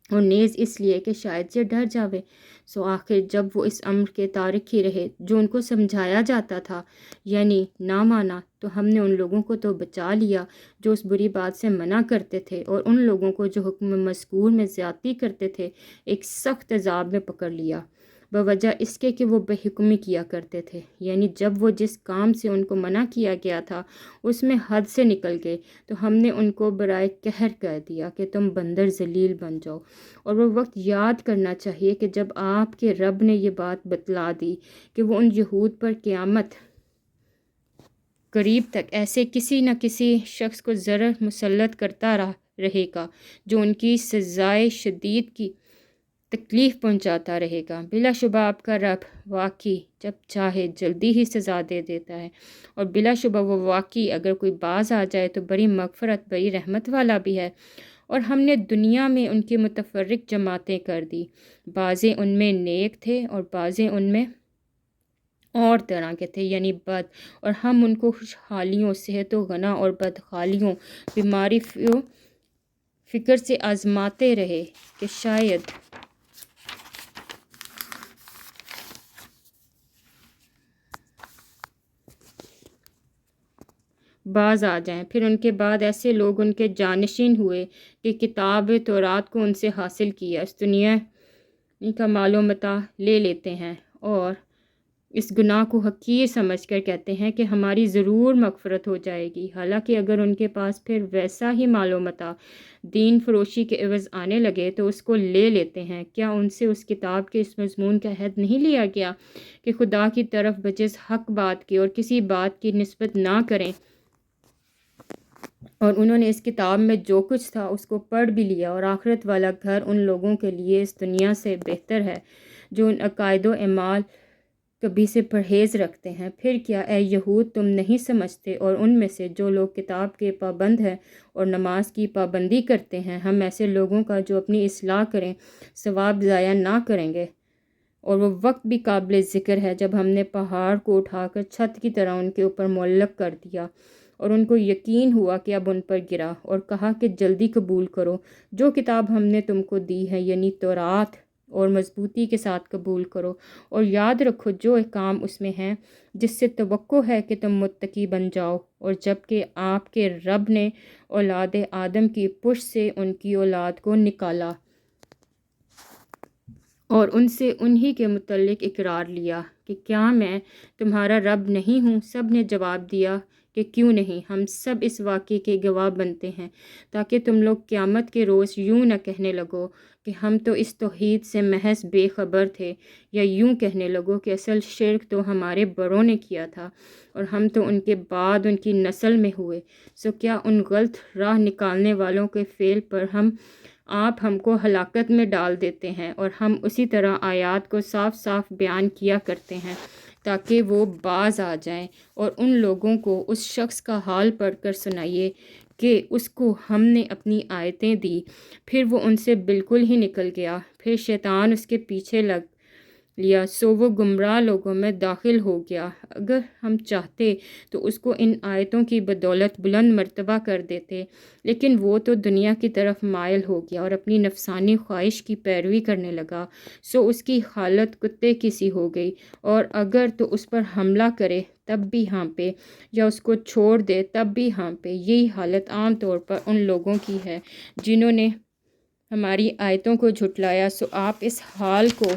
Speaker 1: اور نیز اس لیے کہ شاید یہ ڈر جاوے۔ سو آخر جب وہ اس امر کے تارک ہی رہے جو ان کو سمجھایا جاتا تھا، یعنی نہ مانا، تو ہم نے ان لوگوں کو تو بچا لیا جو اس بری بات سے منع کرتے تھے، اور ان لوگوں کو جو حکم مذکور میں زیادتی کرتے تھے ایک سخت عذاب میں پکڑ لیا، بوجہ اس کے کہ وہ بے حکمی کیا کرتے تھے، یعنی جب وہ جس کام سے ان کو منع کیا گیا تھا اس میں حد سے نکل گئے تو ہم نے ان کو برائے قہر کہہ دیا کہ تم بندر ذلیل بن جاؤ۔ اور وہ وقت یاد کرنا چاہیے کہ جب آپ کے رب نے یہ بات بتلا دی کہ وہ ان یہود پر قیامت قریب تک ایسے کسی نہ کسی شخص کو ضرر مسلط کرتا رہے گا جو ان کی سزائے شدید کی تکلیف پہنچاتا رہے گا۔ بلا شبہ آپ کا رب واقعی جب چاہے جلدی ہی سزا دے دیتا ہے، اور بلا شبہ وہ واقعی اگر کوئی باز آ جائے تو بڑی مغفرت بڑی رحمت والا بھی ہے۔ اور ہم نے دنیا میں ان کی متفرق جماعتیں کر دی، بعضیں ان میں نیک تھے اور بعضیں ان میں اور طرح کے تھے، یعنی بد، اور ہم ان کو خوشحالیوں، صحت و غنا اور بدحالیوں، بیماری و فکر سے آزماتے رہے کہ شاید باز آ جائیں۔ پھر ان کے بعد ایسے لوگ ان کے جانشین ہوئے کہ کتاب تورات کو ان سے حاصل کیا، اس دنیا کا مال و متاع لے لیتے ہیں، اور اس گناہ کو حقیر سمجھ کر کہتے ہیں کہ ہماری ضرور مغفرت ہو جائے گی، حالانکہ اگر ان کے پاس پھر ویسا ہی مال و متاع دین فروشی کے عوض آنے لگے تو اس کو لے لیتے ہیں۔ کیا ان سے اس کتاب کے اس مضمون کا عہد نہیں لیا گیا کہ خدا کی طرف بجز حق بات کی اور کسی بات کی نسبت نہ کریں؟ اور انہوں نے اس کتاب میں جو کچھ تھا اس کو پڑھ بھی لیا، اور آخرت والا گھر ان لوگوں کے لیے اس دنیا سے بہتر ہے جو ان عقائد و اعمال کبھی سے پرہیز رکھتے ہیں۔ پھر کیا اے یہود تم نہیں سمجھتے اور ان میں سے جو لوگ کتاب کے پابند ہیں اور نماز کی پابندی کرتے ہیں، ہم ایسے لوگوں کا جو اپنی اصلاح کریں ثواب ضائع نہ کریں گے۔ اور وہ وقت بھی قابل ذکر ہے جب ہم نے پہاڑ کو اٹھا کر چھت کی طرح ان کے اوپر معلق کر دیا اور ان کو یقین ہوا کہ اب ان پر گرا، اور کہا کہ جلدی قبول کرو جو کتاب ہم نے تم کو دی ہے، یعنی تورات، اور مضبوطی کے ساتھ قبول کرو، اور یاد رکھو جو احکام اس میں ہیں جس سے توقع ہے کہ تم متقی بن جاؤ۔ اور جب کہ آپ کے رب نے اولاد آدم کی پشت سے ان کی اولاد کو نکالا اور ان سے انہی کے متعلق اقرار لیا کہ کیا میں تمہارا رب نہیں ہوں؟ سب نے جواب دیا کہ کیوں نہیں، ہم سب اس واقعے کے گواہ بنتے ہیں، تاکہ تم لوگ قیامت کے روز یوں نہ کہنے لگو کہ ہم تو اس توحید سے محض بے خبر تھے، یا یوں کہنے لگو کہ اصل شرک تو ہمارے بڑوں نے کیا تھا اور ہم تو ان کے بعد ان کی نسل میں ہوئے۔ سو کیا ان غلط راہ نکالنے والوں کے فعل پر آپ ہم کو ہلاکت میں ڈال دیتے ہیں، اور ہم اسی طرح آیات کو صاف صاف بیان کیا کرتے ہیں تاکہ وہ باز آ جائیں، اور ان لوگوں کو اس شخص کا حال پڑھ کر سنائیے کہ اس کو ہم نے اپنی آیتیں دی، پھر وہ ان سے بالکل ہی نکل گیا، پھر شیطان اس کے پیچھے لگ لیا، سو وہ گمراہ لوگوں میں داخل ہو گیا۔ اگر ہم چاہتے تو اس کو ان آیتوں کی بدولت بلند مرتبہ کر دیتے، لیکن وہ تو دنیا کی طرف مائل ہو گیا اور اپنی نفسانی خواہش کی پیروی کرنے لگا، سو اس کی حالت کتے کی سی ہو گئی، اور اگر تو اس پر حملہ کرے تب بھی ہانپے، یا اس کو چھوڑ دے تب بھی ہانپے۔ یہی حالت عام طور پر ان لوگوں کی ہے جنہوں نے ہماری آیتوں کو جھٹلایا۔ سو آپ اس حال کو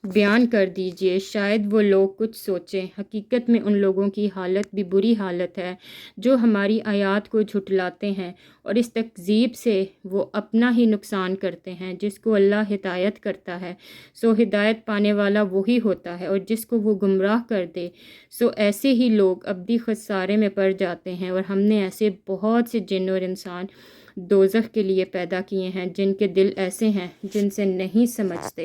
Speaker 1: بیان کر دیجئے، شاید وہ لوگ کچھ سوچیں۔ حقیقت میں ان لوگوں کی حالت بھی بری حالت ہے جو ہماری آیات کو جھٹلاتے ہیں، اور اس تکذیب سے وہ اپنا ہی نقصان کرتے ہیں۔ جس کو اللہ ہدایت کرتا ہے سو ہدایت پانے والا وہی ہوتا ہے، اور جس کو وہ گمراہ کر دے سو ایسے ہی لوگ ابدی خسارے میں پڑ جاتے ہیں۔ اور ہم نے ایسے بہت سے جن اور انسان دوزخ کے لیے پیدا کیے ہیں جن کے دل ایسے ہیں جن سے نہیں سمجھتے،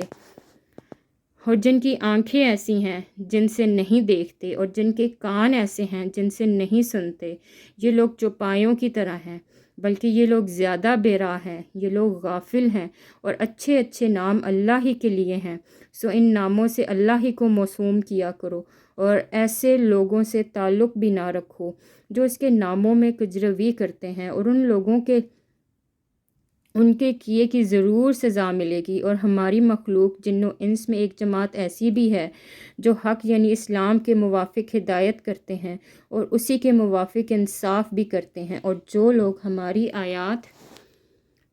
Speaker 1: اور جن کی آنکھیں ایسی ہیں جن سے نہیں دیکھتے، اور جن کے کان ایسے ہیں جن سے نہیں سنتے۔ یہ لوگ چوپایوں کی طرح ہیں، بلکہ یہ لوگ زیادہ بے راہ ہیں، یہ لوگ غافل ہیں، اور اچھے اچھے نام اللہ ہی کے لیے ہیں، سو ان ناموں سے اللہ ہی کو موسوم کیا کرو، اور ایسے لوگوں سے تعلق بھی نہ رکھو جو اس کے ناموں میں کجروی کرتے ہیں، اور ان لوگوں کے ان کے کیے کی ضرور سزا ملے گی۔ اور ہماری مخلوق جن و انس میں ایک جماعت ایسی بھی ہے جو حق یعنی اسلام کے موافق ہدایت کرتے ہیں اور اسی کے موافق انصاف بھی کرتے ہیں، اور جو لوگ ہماری آیات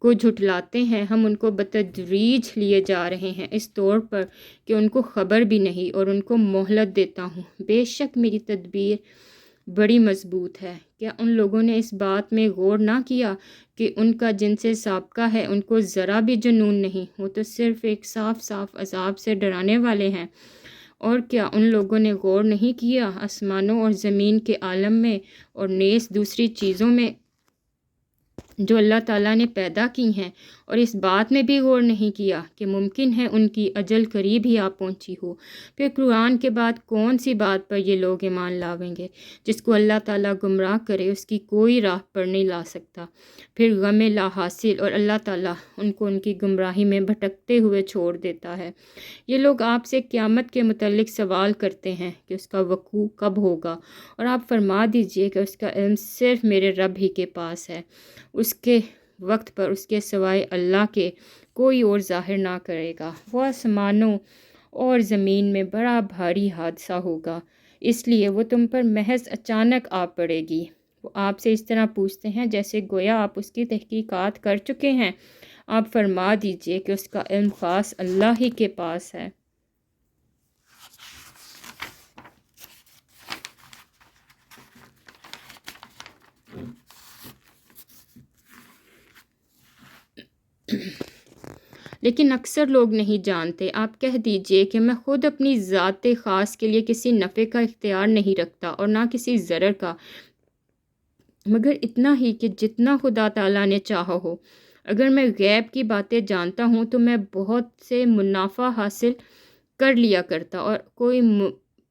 Speaker 1: کو جھٹلاتے ہیں ہم ان کو بتدریج لیے جا رہے ہیں، اس طور پر کہ ان کو خبر بھی نہیں، اور ان کو مہلت دیتا ہوں۔ بے شک میری تدبیر بڑی مضبوط ہے۔ کیا ان لوگوں نے اس بات میں غور نہ کیا کہ ان کا جن سے سابقہ ہے ان کو ذرا بھی جنون نہیں، وہ تو صرف ایک صاف صاف عذاب سے ڈرانے والے ہیں؟ اور کیا ان لوگوں نے غور نہیں کیا آسمانوں اور زمین کے عالم میں اور نیز دوسری چیزوں میں جو اللہ تعالیٰ نے پیدا کی ہیں، اور اس بات میں بھی غور نہیں کیا کہ ممکن ہے ان کی اجل قریب ہی آ پہنچی ہو؟ پھر قرآن کے بعد کون سی بات پر یہ لوگ ایمان لاویں گے؟ جس کو اللہ تعالیٰ گمراہ کرے اس کی کوئی راہ پر نہیں لا سکتا۔ پھر غم لا حاصل، اور اللہ تعالیٰ ان کو ان کی گمراہی میں بھٹکتے ہوئے چھوڑ دیتا ہے۔ یہ لوگ آپ سے قیامت کے متعلق سوال کرتے ہیں کہ اس کا وقوع کب ہوگا، اور آپ فرما دیجئے کہ اس کا علم صرف میرے رب ہی کے پاس ہے، اس کے وقت پر اس کے سوائے اللہ کے کوئی اور ظاہر نہ کرے گا۔ وہ آسمانوں اور زمین میں بڑا بھاری حادثہ ہوگا، اس لیے وہ تم پر محض اچانک آ پڑے گی۔ وہ آپ سے اس طرح پوچھتے ہیں جیسے گویا آپ اس کی تحقیقات کر چکے ہیں۔ آپ فرما دیجئے کہ اس کا علم خاص اللہ ہی کے پاس ہے۔ لیکن اکثر لوگ نہیں جانتے۔ آپ کہہ دیجئے کہ میں خود اپنی ذات خاص کے لیے کسی نفع کا اختیار نہیں رکھتا اور نہ کسی ضرر کا، مگر اتنا ہی کہ جتنا خدا تعالیٰ نے چاہا ہو۔ اگر میں غیب کی باتیں جانتا ہوں تو میں بہت سے منافع حاصل کر لیا کرتا اور کوئی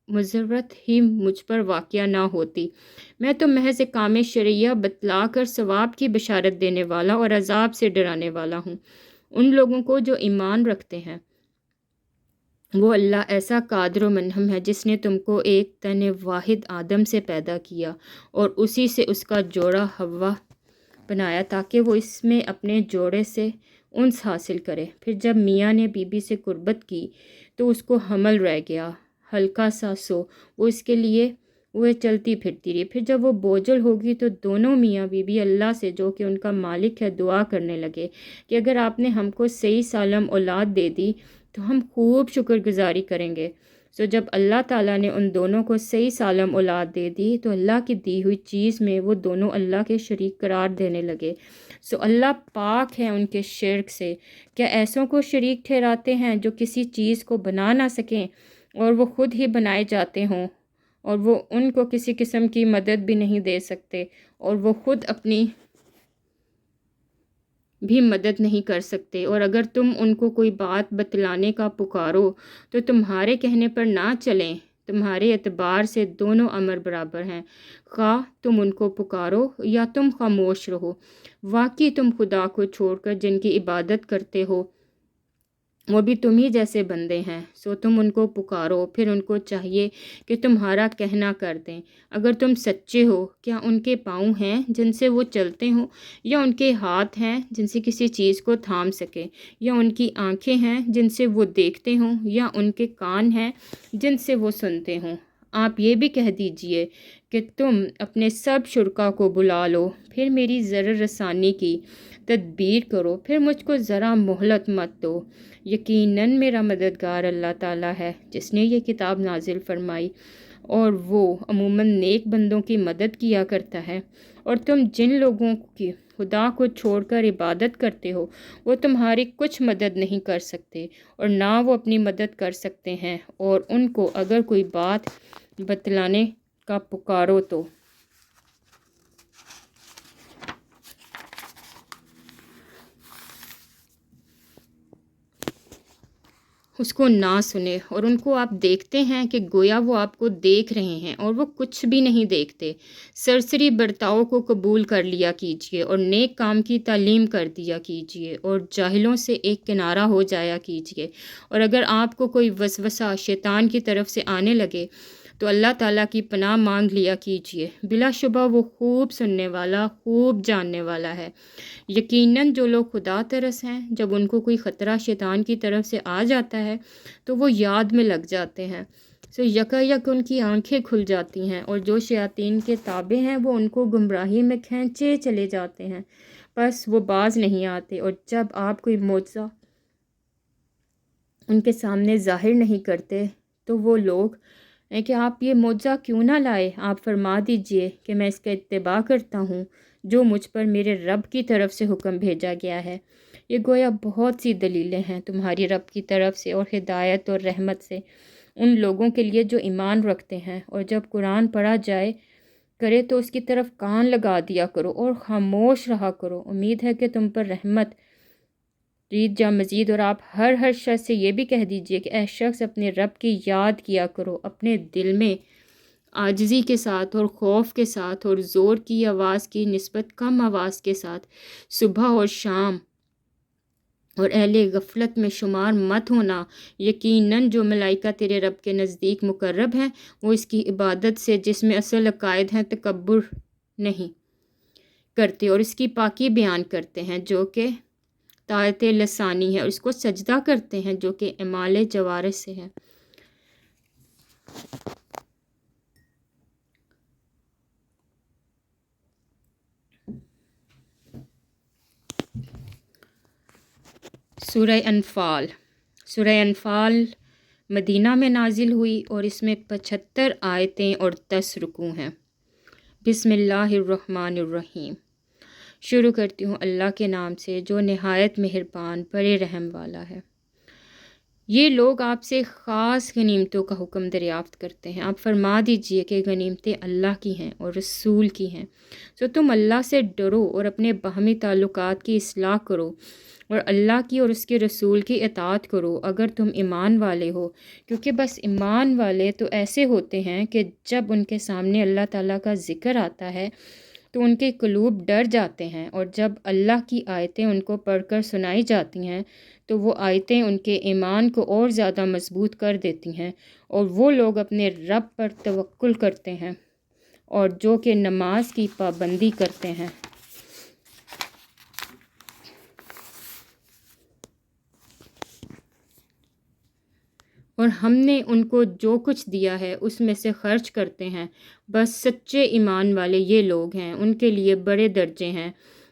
Speaker 1: مضرت ہی مجھ پر واقع نہ ہوتی۔ میں تو محض کام شرعیہ بتلا کر ثواب کی بشارت دینے والا اور عذاب سے ڈرانے والا ہوں۔ ان لوگوں کو جو ایمان رکھتے ہیں، وہ اللہ ایسا قادر و منعم ہے جس نے تم کو ایک تن واحد آدم سے پیدا کیا اور اسی سے اس کا جوڑا حوا بنایا تاکہ وہ اس میں اپنے جوڑے سے انس حاصل کرے۔ پھر جب میاں نے بی بی سے قربت کی تو اس کو حمل رہ گیا، ہلکا سا سو وہ اس کے لیے وہ چلتی پھرتی رہی۔ پھر جب وہ بوجھل ہوگی تو دونوں میاں بیوی اللہ سے جو کہ ان کا مالک ہے دعا کرنے لگے کہ اگر آپ نے ہم کو صحیح سالم اولاد دے دی تو ہم خوب شکر گزاری کریں گے۔ سو جب اللہ تعالیٰ نے ان دونوں کو صحیح سالم اولاد دے دی تو اللہ کی دی ہوئی چیز میں وہ دونوں اللہ کے شریک قرار دینے لگے۔ سو اللہ پاک ہے ان کے شرک سے۔ کیا ایسوں کو شریک ٹھہراتے ہیں جو کسی چیز کو بنا نہ سکیں اور وہ خود ہی بنائے جاتے ہوں، اور وہ ان کو کسی قسم کی مدد بھی نہیں دے سکتے، اور وہ خود اپنی بھی مدد نہیں کر سکتے؟ اور اگر تم ان کو کوئی بات بتلانے کا پکارو تو تمہارے کہنے پر نہ چلیں۔ تمہارے اعتبار سے دونوں امر برابر ہیں، خواہ تم ان کو پکارو یا تم خاموش رہو۔ واقعی تم خدا کو چھوڑ کر جن کی عبادت کرتے ہو وہ بھی تم ہی جیسے بندے ہیں، سو تم ان کو پکارو۔ پھر ان کو چاہیے کہ تمہارا کہنا کر دیں۔ اگر تم سچے ہو، کیا ان کے پاؤں ہیں جن سے وہ چلتے ہوں، یا ان کے ہاتھ ہیں جن سے کسی چیز کو تھام سکیں، یا ان کی آنکھیں ہیں جن سے وہ دیکھتے ہوں، یا ان کے کان ہیں جن سے وہ سنتے ہوں؟ آپ یہ بھی کہہ دیجئے کہ تم اپنے سب شرکا کو بلا لو، پھر میری ضرر رسانی کی تدبیر کرو، پھر مجھ کو ذرا مہلت مت دو۔ یقیناً میرا مددگار اللہ تعالیٰ ہے جس نے یہ کتاب نازل فرمائی، اور وہ عموماً نیک بندوں کی مدد کیا کرتا ہے۔ اور تم جن لوگوں کی خدا کو چھوڑ کر عبادت کرتے ہو وہ تمہاری کچھ مدد نہیں کر سکتے اور نہ وہ اپنی مدد کر سکتے ہیں، اور ان کو اگر کوئی بات بتلانے کا پکارو تو اس کو نہ سنے، اور ان کو آپ دیکھتے ہیں کہ گویا وہ آپ کو دیکھ رہے ہیں اور وہ کچھ بھی نہیں دیکھتے۔ سرسری برتاؤ کو قبول کر لیا کیجیے اور نیک کام کی تعلیم کر دیا کیجیے، اور جاہلوں سے ایک کنارہ ہو جایا کیجیے۔ اور اگر آپ کو کوئی وسوسہ شیطان کی طرف سے آنے لگے تو اللہ تعالیٰ کی پناہ مانگ لیا کیجیے، بلا شبہ وہ خوب سننے والا، خوب جاننے والا ہے۔ یقیناً جو لوگ خدا ترس ہیں، جب ان کو کوئی خطرہ شیطان کی طرف سے آ جاتا ہے تو وہ یاد میں لگ جاتے ہیں، سو یکا یک ان کی آنکھیں کھل جاتی ہیں، اور جو شیاطین کے تابع ہیں وہ ان کو گمراہی میں کھینچے چلے جاتے ہیں، بس وہ باز نہیں آتے۔ اور جب آپ کوئی معجزہ ان کے سامنے ظاہر نہیں کرتے تو وہ لوگ ہیں کہ آپ یہ معجزہ کیوں نہ لائے؟ آپ فرما دیجئے کہ میں اس کا اتباع کرتا ہوں جو مجھ پر میرے رب کی طرف سے حکم بھیجا گیا ہے۔ یہ گویا بہت سی دلیلیں ہیں تمہاری رب کی طرف سے اور ہدایت اور رحمت سے ان لوگوں کے لیے جو ایمان رکھتے ہیں، اور جب قرآن پڑھا جائے کرے تو اس کی طرف کان لگا دیا کرو اور خاموش رہا کرو۔ امید ہے کہ تم پر رحمت رید جا مزید۔ اور آپ ہر شخص سے یہ بھی کہہ دیجئے کہ اے شخص اپنے رب کی یاد کیا کرو، اپنے دل میں عاجزی کے ساتھ اور خوف کے ساتھ اور زور کی آواز کی نسبت کم آواز کے ساتھ، صبح اور شام، اور اہل غفلت میں شمار مت ہونا۔ یقیناً جو ملائکہ تیرے رب کے نزدیک مقرب ہیں وہ اس کی عبادت سے جس میں اصل عقائد ہیں تکبر نہیں کرتے، اور اس کی پاکی بیان کرتے ہیں جو کہ طاعت لسانی ہے، اور اس کو سجدہ کرتے ہیں جو کہ اعمال جوارح سے ہے۔ سورہ انفال۔ سورہ انفال مدینہ میں نازل ہوئی اور اس میں 75 آیتیں اور 10 رکوع ہیں۔ بسم اللہ الرحمن الرحیم۔ شروع کرتی ہوں اللہ کے نام سے جو نہایت مہربان بڑے رحم والا ہے۔ یہ لوگ آپ سے خاص غنیمتوں کا حکم دریافت کرتے ہیں۔ آپ فرما دیجئے کہ غنیمتیں اللہ کی ہیں اور رسول کی ہیں۔ سو تم اللہ سے ڈرو اور اپنے باہمی تعلقات کی اصلاح کرو اور اللہ کی اور اس کے رسول کی اطاعت کرو اگر تم ایمان والے ہو، کیونکہ بس ایمان والے تو ایسے ہوتے ہیں کہ جب ان کے سامنے اللہ تعالیٰ کا ذکر آتا ہے تو ان کے قلوب ڈر جاتے ہیں، اور جب اللہ کی آیتیں ان کو پڑھ کر سنائی جاتی ہیں تو وہ آیتیں ان کے ایمان کو اور زیادہ مضبوط کر دیتی ہیں، اور وہ لوگ اپنے رب پر توکل کرتے ہیں اور جو کہ نماز کی پابندی کرتے ہیں۔ اور ہم نے ان کو جو کچھ دیا ہے اس میں سے خرچ کرتے ہیں۔ بس سچے ایمان والے یہ لوگ ہیں، ان کے لیے بڑے درجے ہیں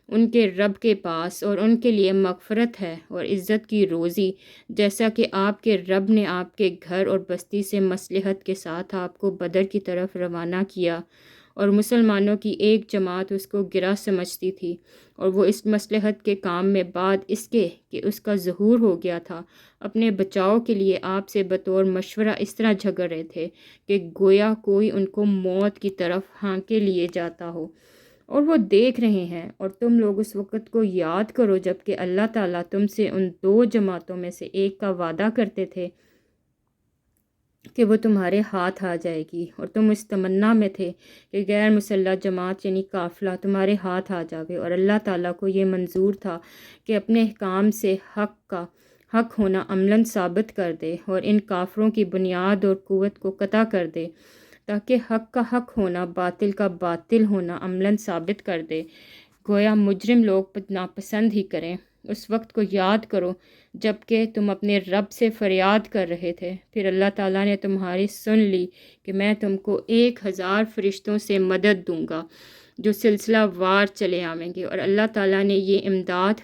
Speaker 1: ان کے رب کے پاس، اور ان کے لیے مغفرت ہے اور عزت کی روزی، جیسا کہ آپ کے رب نے آپ کے گھر اور بستی سے مصلحت کے ساتھ آپ کو بدر کی طرف روانہ کیا، اور مسلمانوں کی ایک جماعت اس کو گرہ سمجھتی تھی، اور وہ اس مصلحت کے کام میں بعد اس کے کہ اس کا ظہور ہو گیا تھا اپنے بچاؤ کے لیے آپ سے بطور مشورہ اس طرح جھگڑ رہے تھے کہ گویا کوئی ان کو موت کی طرف ہانکے لیے جاتا ہو، اور وہ دیکھ رہے ہیں۔ اور تم لوگ اس وقت کو یاد کرو جب کہ اللہ تعالیٰ تم سے ان دو جماعتوں میں سے ایک کا وعدہ کرتے تھے کہ وہ تمہارے ہاتھ آ جائے گی، اور تم اس تمنا میں تھے کہ غیر مسلح جماعت یعنی قافلہ تمہارے ہاتھ آ جاوے، اور اللہ تعالیٰ کو یہ منظور تھا کہ اپنے احکام سے حق ہونا عملاً ثابت کر دے اور ان کافروں کی بنیاد اور قوت کو قطع کر دے، تاکہ حق کا حق ہونا باطل کا باطل ہونا عملاً ثابت کر دے، گویا مجرم لوگ ناپسند ہی کریں۔ اس وقت کو یاد کرو جب کہ تم اپنے رب سے فریاد کر رہے تھے، پھر اللہ تعالیٰ نے تمہاری سن لی کہ میں تم کو 1000 فرشتوں سے مدد دوں گا جو سلسلہ وار چلے آویں گے، اور اللہ تعالیٰ نے یہ امداد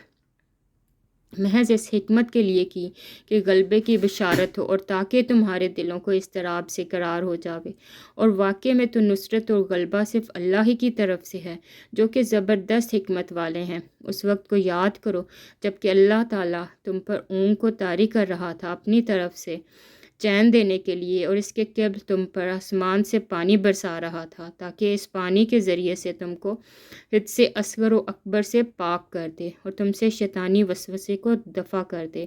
Speaker 1: محض اس حکمت کے لیے کی کہ غلبے کی بشارت ہو، اور تاکہ تمہارے دلوں کو اضطراب سے قرار ہو جاوے، اور واقع میں تو نصرت اور غلبہ صرف اللہ ہی کی طرف سے ہے جو کہ زبردست حکمت والے ہیں۔ اس وقت کو یاد کرو جب کہ اللہ تعالیٰ تم پر اونگ کو طاری کر رہا تھا اپنی طرف سے چین دینے کے لیے، اور اس کے قبل تم پر آسمان سے پانی برسا رہا تھا تاکہ اس پانی کے ذریعے سے تم کو حد سے اصغر و اکبر سے پاک کر دے، اور تم سے شیطانی وسوسے کو دفع کر دے،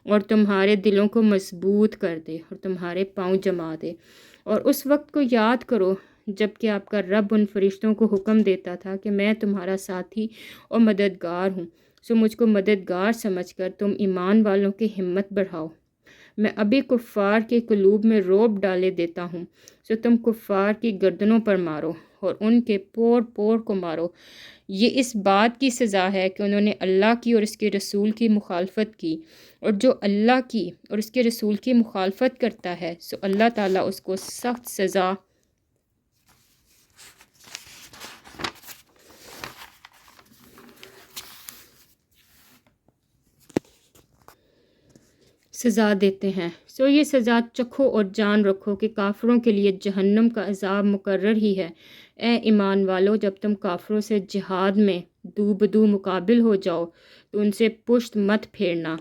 Speaker 1: اور تمہارے دلوں کو مضبوط کر دے، اور تمہارے پاؤں جما دے۔ اور اس وقت کو یاد کرو جب کہ آپ کا رب ان فرشتوں کو حکم دیتا تھا کہ میں تمہارا ساتھی اور مددگار ہوں، سو مجھ کو مددگار سمجھ کر تم ایمان والوں کی ہمت بڑھاؤ۔ میں ابھی کفار کے قلوب میں رعب ڈالے دیتا ہوں، سو تم کفار کی گردنوں پر مارو اور ان کے پور پور کو مارو۔ یہ اس بات کی سزا ہے کہ انہوں نے اللہ کی اور اس کے رسول کی مخالفت کی، اور جو اللہ کی اور اس کے رسول کی مخالفت کرتا ہے سو اللہ تعالیٰ اس کو سخت سزا دیتے ہیں۔ سو یہ سزا چکھو اور جان رکھو کہ کافروں کے لیے جہنم کا عذاب مقرر ہی ہے۔ اے ایمان والو، جب تم کافروں سے جہاد میں دو بدو مقابل ہو جاؤ تو ان سے پشت مت پھیرنا،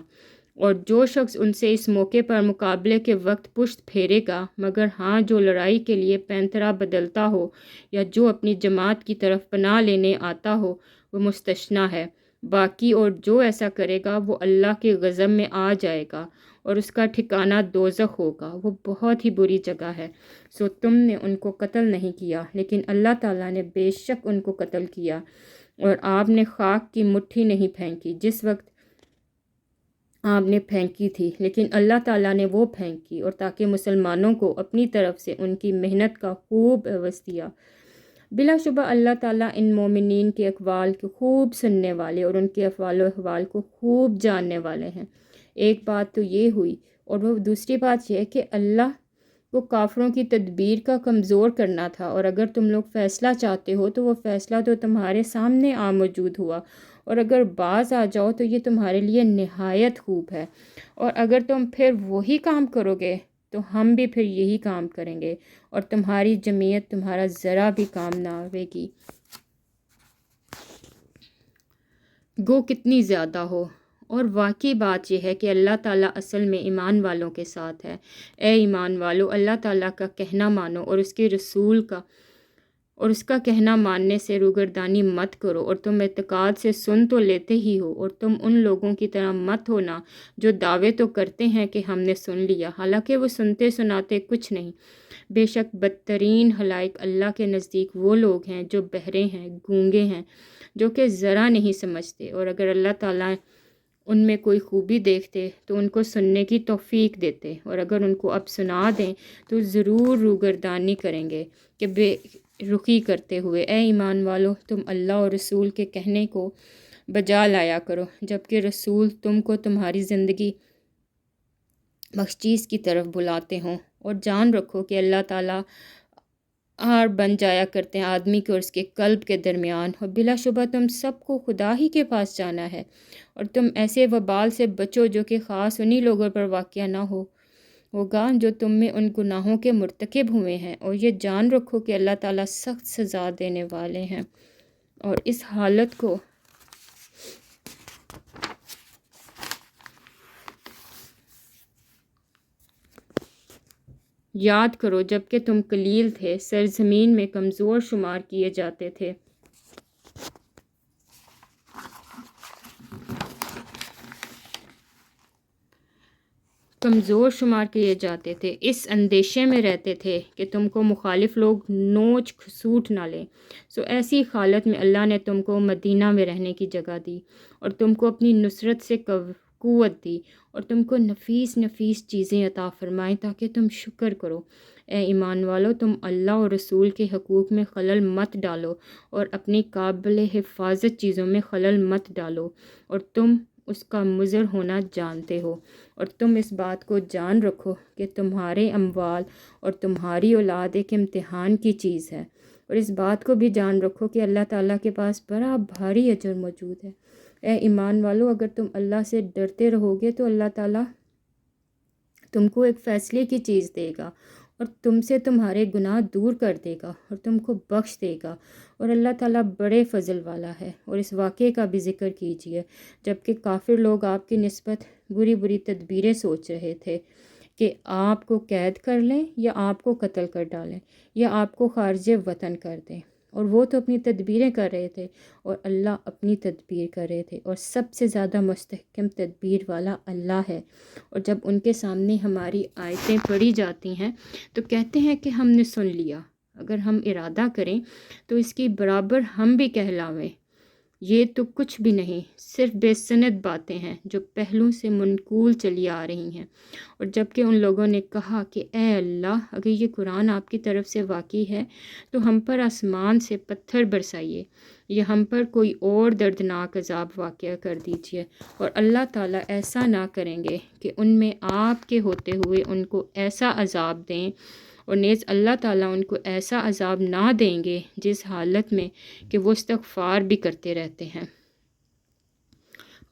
Speaker 1: اور جو شخص ان سے اس موقع پر مقابلے کے وقت پشت پھیرے گا، مگر ہاں جو لڑائی کے لیے پینترا بدلتا ہو یا جو اپنی جماعت کی طرف پناہ لینے آتا ہو، وہ مستثنیٰ ہے۔ باقی اور جو ایسا کرے گا وہ اللہ کے غضب میں آ جائے گا، اور اس کا ٹھکانہ دوزخ ہوگا، وہ بہت ہی بری جگہ ہے۔ سو تم نے ان کو قتل نہیں کیا، لیکن اللہ تعالیٰ نے بے شک ان کو قتل کیا، اور آپ نے خاک کی مٹھی نہیں پھینکی جس وقت آپ نے پھینکی تھی، لیکن اللہ تعالیٰ نے وہ پھینکی، اور تاکہ مسلمانوں کو اپنی طرف سے ان کی محنت کا خوب عوض دیا۔ بلا شبہ اللہ تعالیٰ ان مومنین کے اقوال کو خوب سننے والے اور ان کے افعال و احوال کو خوب جاننے والے ہیں۔ ایک بات تو یہ ہوئی، اور وہ دوسری بات یہ ہے کہ اللہ کو کافروں کی تدبیر کا کمزور کرنا تھا، اور اگر تم لوگ فیصلہ چاہتے ہو تو وہ فیصلہ تو تمہارے سامنے موجود ہوا، اور اگر باز آ جاؤ تو یہ تمہارے لیے نہایت خوب ہے، اور اگر تم پھر وہی کام کرو گے تو ہم بھی پھر یہی کام کریں گے، اور تمہاری جمعیت تمہارا ذرا بھی کام نہ آئے گی، گو کتنی زیادہ ہو۔ اور واقعی بات یہ ہے کہ اللہ تعالیٰ اصل میں ایمان والوں کے ساتھ ہے۔ اے ایمان والو، اللہ تعالیٰ کا کہنا مانو اور اس کے رسول کا اور اس کا کہنا ماننے سے روگردانی مت کرو، اور تم اعتقاد سے سن تو لیتے ہی ہو، اور تم ان لوگوں کی طرح مت ہونا جو دعوے تو کرتے ہیں کہ ہم نے سن لیا، حالانکہ وہ سنتے سناتے کچھ نہیں۔ بے شک بدترین خلائق اللہ کے نزدیک وہ لوگ ہیں جو بہرے ہیں، گونگے ہیں، جو کہ ذرا نہیں سمجھتے، اور اگر اللہ تعالیٰ ان میں کوئی خوبی دیکھتے تو ان کو سننے کی توفیق دیتے، اور اگر ان کو اب سنا دیں تو ضرور روگردانی کریں گے کہ بے رخی کرتے ہوئے۔ اے ایمان والو، تم اللہ اور رسول کے کہنے کو بجا لایا کرو، جبکہ رسول تم کو تمہاری زندگی بخشیش کی طرف بلاتے ہوں، اور جان رکھو کہ اللہ تعالیٰ ہار بن جایا کرتے ہیں آدمی کے اور اس کے قلب کے درمیان، اور بلا شبہ تم سب کو خدا ہی کے پاس جانا ہے، اور تم ایسے وبال سے بچو جو کہ خاص انہی لوگوں پر واقع نہ ہوگا جو تم میں ان گناہوں کے مرتکب ہوئے ہیں، اور یہ جان رکھو کہ اللہ تعالیٰ سخت سزا دینے والے ہیں۔ اور اس حالت کو یاد کرو جب کہ تم قلیل تھے، سرزمین میں کمزور شمار کیے جاتے تھے۔ اس اندیشے میں رہتے تھے کہ تم کو مخالف لوگ نوچ کھسوٹ نہ لیں۔ سو ایسی حالت میں اللہ نے تم کو مدینہ میں رہنے کی جگہ دی، اور تم کو اپنی نصرت سے قوت دی، اور تم کو نفیس نفیس چیزیں عطا فرمائیں تاکہ تم شکر کرو۔ اے ایمان والو، تم اللہ اور رسول کے حقوق میں خلل مت ڈالو، اور اپنی قابل حفاظت چیزوں میں خلل مت ڈالو، اور تم اس کا مضر ہونا جانتے ہو، اور تم اس بات کو جان رکھو کہ تمہارے اموال اور تمہاری اولاد ایک امتحان کی چیز ہے، اور اس بات کو بھی جان رکھو کہ اللہ تعالیٰ کے پاس بڑا بھاری اجر موجود ہے۔ اے ایمان والو، اگر تم اللہ سے ڈرتے رہو گے تو اللہ تعالیٰ تم کو ایک فیصلے کی چیز دے گا، اور تم سے تمہارے گناہ دور کر دے گا، اور تم کو بخش دے گا، اور اللہ تعالیٰ بڑے فضل والا ہے۔ اور اس واقعے کا بھی ذکر کیجئے جب کہ کافر لوگ آپ کی نسبت بری بری تدبیریں سوچ رہے تھے کہ آپ کو قید کر لیں یا آپ کو قتل کر ڈالیں یا آپ کو خارج وطن کر دیں، اور وہ تو اپنی تدبیریں کر رہے تھے اور اللہ اپنی تدبیر کر رہے تھے، اور سب سے زیادہ مستحکم تدبیر والا اللہ ہے۔ اور جب ان کے سامنے ہماری آیتیں پڑھی جاتی ہیں تو کہتے ہیں کہ ہم نے سن لیا، اگر ہم ارادہ کریں تو اس کی برابر ہم بھی کہلاویں۔ یہ تو کچھ بھی نہیں، صرف بے سند باتیں ہیں جو پہلوں سے منقول چلی آ رہی ہیں۔ اور جب کہ ان لوگوں نے کہا کہ اے اللہ، اگر یہ قرآن آپ کی طرف سے واقعی ہے تو ہم پر آسمان سے پتھر برسائیے یا ہم پر کوئی اور دردناک عذاب واقع کر دیجیے، اور اللہ تعالیٰ ایسا نہ کریں گے کہ ان میں آپ کے ہوتے ہوئے ان کو ایسا عذاب دیں، اور نیز اللہ تعالیٰ ان کو ایسا عذاب نہ دیں گے جس حالت میں کہ وہ استغفار بھی کرتے رہتے ہیں۔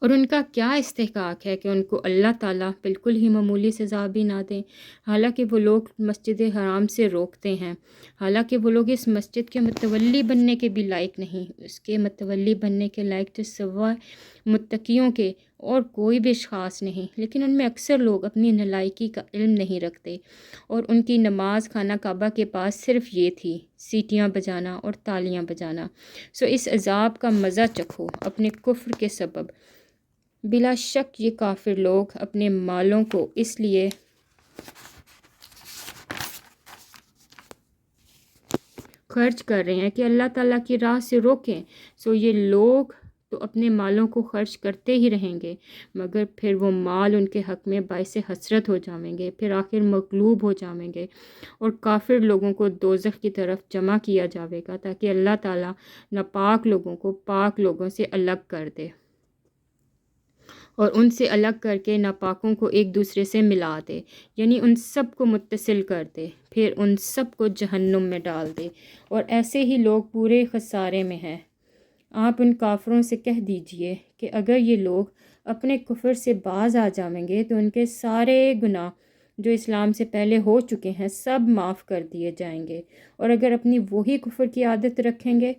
Speaker 1: اور ان کا کیا استحقاق ہے کہ ان کو اللہ تعالیٰ بالکل ہی معمولی سزا بھی نہ دیں، حالانکہ وہ لوگ مسجد حرام سے روکتے ہیں، حالانکہ وہ لوگ اس مسجد کے متولی بننے کے بھی لائق نہیں، اس کے متولی بننے کے لائق تو سوائے متقیوں کے اور کوئی بھی خاص نہیں، لیکن ان میں اکثر لوگ اپنی نالائکی کا علم نہیں رکھتے، اور ان کی نماز خانہ کعبہ کے پاس صرف یہ تھی، سیٹیاں بجانا اور تالیاں بجانا۔ سو اس عذاب کا مزہ چکھو اپنے کفر کے سبب۔ بلا شک یہ کافر لوگ اپنے مالوں کو اس لیے خرچ کر رہے ہیں کہ اللہ تعالیٰ کی راہ سے روکیں، سو یہ لوگ تو اپنے مالوں کو خرچ کرتے ہی رہیں گے، مگر پھر وہ مال ان کے حق میں باعث حسرت ہو جائیں گے، پھر آخر مغلوب ہو جائیں گے، اور کافر لوگوں کو دوزخ کی طرف جمع کیا جاوے گا تاکہ اللہ تعالیٰ ناپاک لوگوں کو پاک لوگوں سے الگ کر دے، اور ان سے الگ کر کے ناپاکوں کو ایک دوسرے سے ملا دے، یعنی ان سب کو متصل کر دے، پھر ان سب کو جہنم میں ڈال دے، اور ایسے ہی لوگ پورے خسارے میں ہیں۔ آپ ان کافروں سے کہہ دیجئے کہ اگر یہ لوگ اپنے کفر سے باز آ جائیں گے تو ان کے سارے گناہ جو اسلام سے پہلے ہو چکے ہیں سب معاف کر دیے جائیں گے، اور اگر اپنی وہی کفر کی عادت رکھیں گے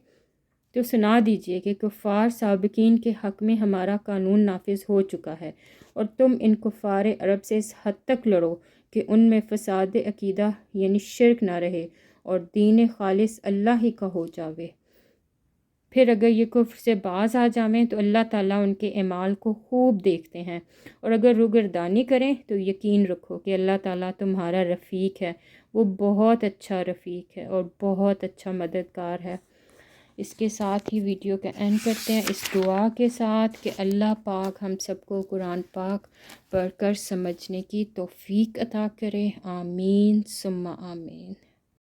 Speaker 1: تو سنا دیجئے کہ کفار سابقین کے حق میں ہمارا قانون نافذ ہو چکا ہے، اور تم ان کفار عرب سے اس حد تک لڑو کہ ان میں فساد عقیدہ یعنی شرک نہ رہے اور دین خالص اللہ ہی کا ہو جاوے۔ پھر اگر یہ کفر سے باز آ جائیں تو اللہ تعالیٰ ان کے اعمال کو خوب دیکھتے ہیں، اور اگر روگردانی کریں تو یقین رکھو کہ اللہ تعالیٰ تمہارا رفیق ہے، وہ بہت اچھا رفیق ہے اور بہت اچھا مددگار ہے۔ اس کے ساتھ ہی ویڈیو کا اینڈ کرتے ہیں اس دعا کے ساتھ کہ اللہ پاک ہم سب کو قرآن پاک پڑھ کر سمجھنے کی توفیق عطا کرے، آمین ثم آمین۔